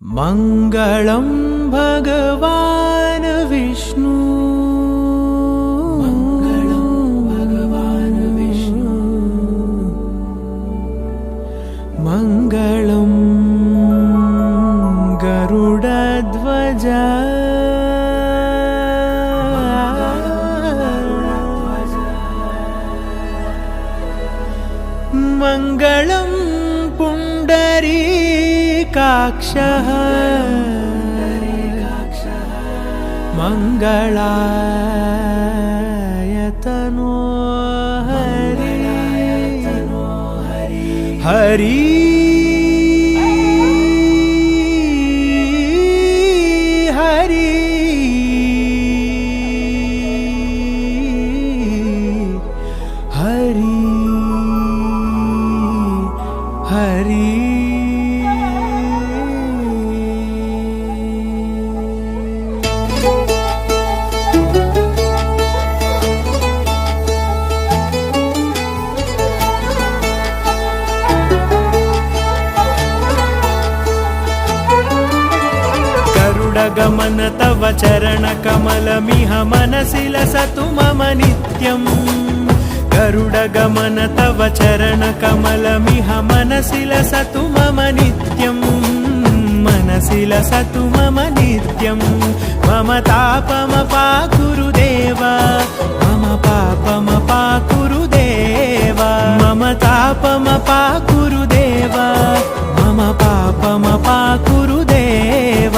मङ्गलं भगवान् विष्णु मङ्गलं गरुडध्वज मङ्गलं पुण्डरीकाक्षः मङ्गलायतनो हरि हरि हरि हरि गरुडगमन तव चरणकमलमिह मनसि लसतु मम नित्यम् गरुडगमन तव चरणकमलमिह मनसि लसतु मम नित्यम् मनसि लसतु मम नित्यम् मम तापमपाकुरु देव मम पापमपाकुरु देव मम तापमपाकुरु देव मम पापमपाकुरु देव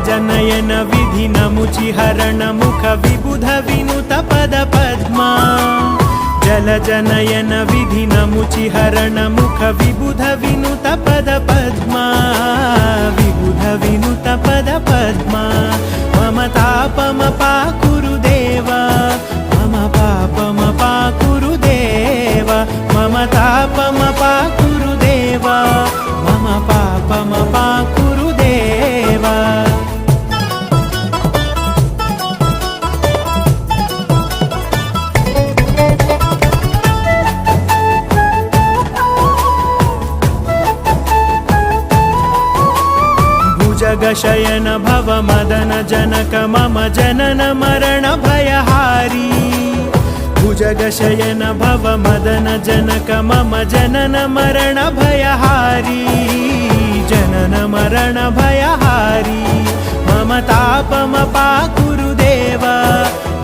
जनयन विधि नमुचिहरण मुख विबुध विनुत पद पद्मा जल जनयन विधि नमुचिहरण मुख विबुध विनुत पद पद्मा विबुध विनुत पद पद्मा मम तापमपाकुरु देव मम पापमपाकुरु देव मम तापमपाकुरु देव मम पापमपाकुरु देव जगशयन भव मदन जनक मम जनन मरण भयहारी भुजगशयन भव मदन जनक मम जनन मरण भयहारी जनन मरण भयहारी मम तापमपाकुरु देव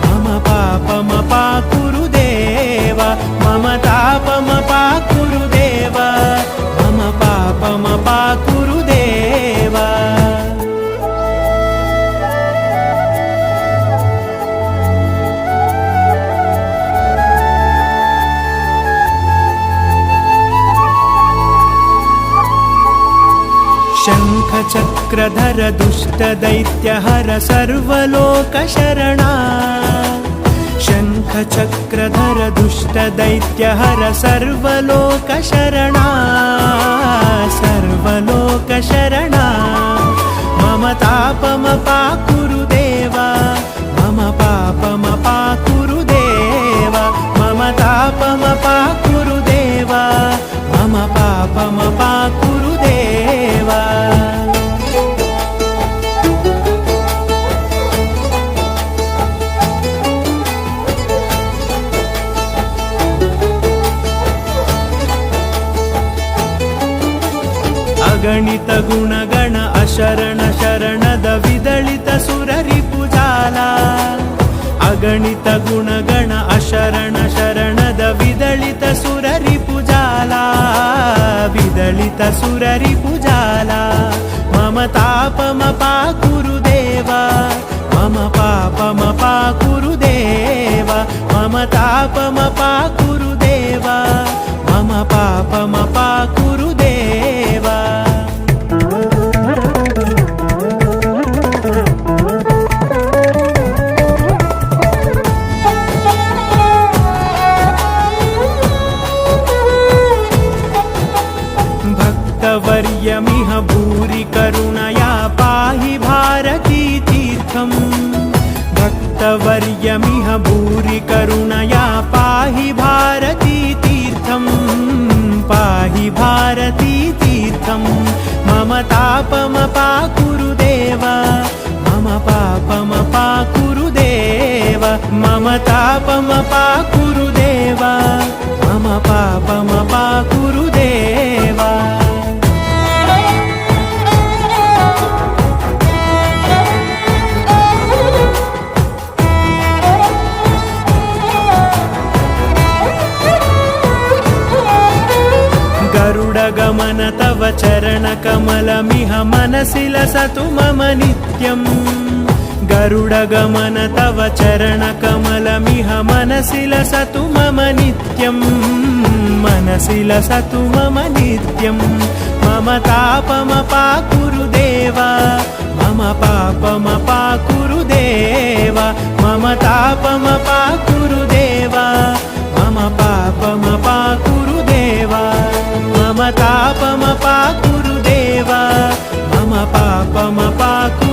मम पापमपाकुरु देव मम तापमपाकुरु देव मम पापमपाकुरु देव शङ्खचक्रधर दुष्टदैत्यहर सर्वलोकशरणा शङ्खचक्रधर दुष्टदैत्यहर सर्वलोकशरणा सर्वलोकशरणा मम तापमपाकुरु देव मम पापमपाकुरु देव मम तापमपाकुरु देव मम पापमपाकुरु देव अगणित गुणगण अशरण शरणद विदलित सुररिपुजाला अगणित गुणगण अशरण शरणद विदलित सुररिपुजाला विदलित सुररिपुजाला मम तापमपाकुरु देव मम पापमपाकुरु देव मम तापमपाकुरु देव मम पापमपाकुरु देव भक्तवर्यमिह भूरि करुणया पाहि तीर्थम् भक्तवर्यमिह भूरि करुणया पाहि भारती तीर्थम् पाहि भारती तीर्थम् मम तापमपाकुरु देव मम पापमपाकुरु देव मम तापमपाकुरु देव मम पापमपाकुरु देव गरुडगमन तव चरणकमलमिह मनसि लसतु मम नित्यम् गरुडगमन तव चरणकमलमिह मनसि लसतु मम नित्यम् मनसि लसतु मम नित्यम् मम तापमपाकुरु देव मम पापमपाकुरु देव मम तापमपाकुरु देव मम पापमपाकुरु देव मम तापमपाकुरु देव मम पापमपाकुरु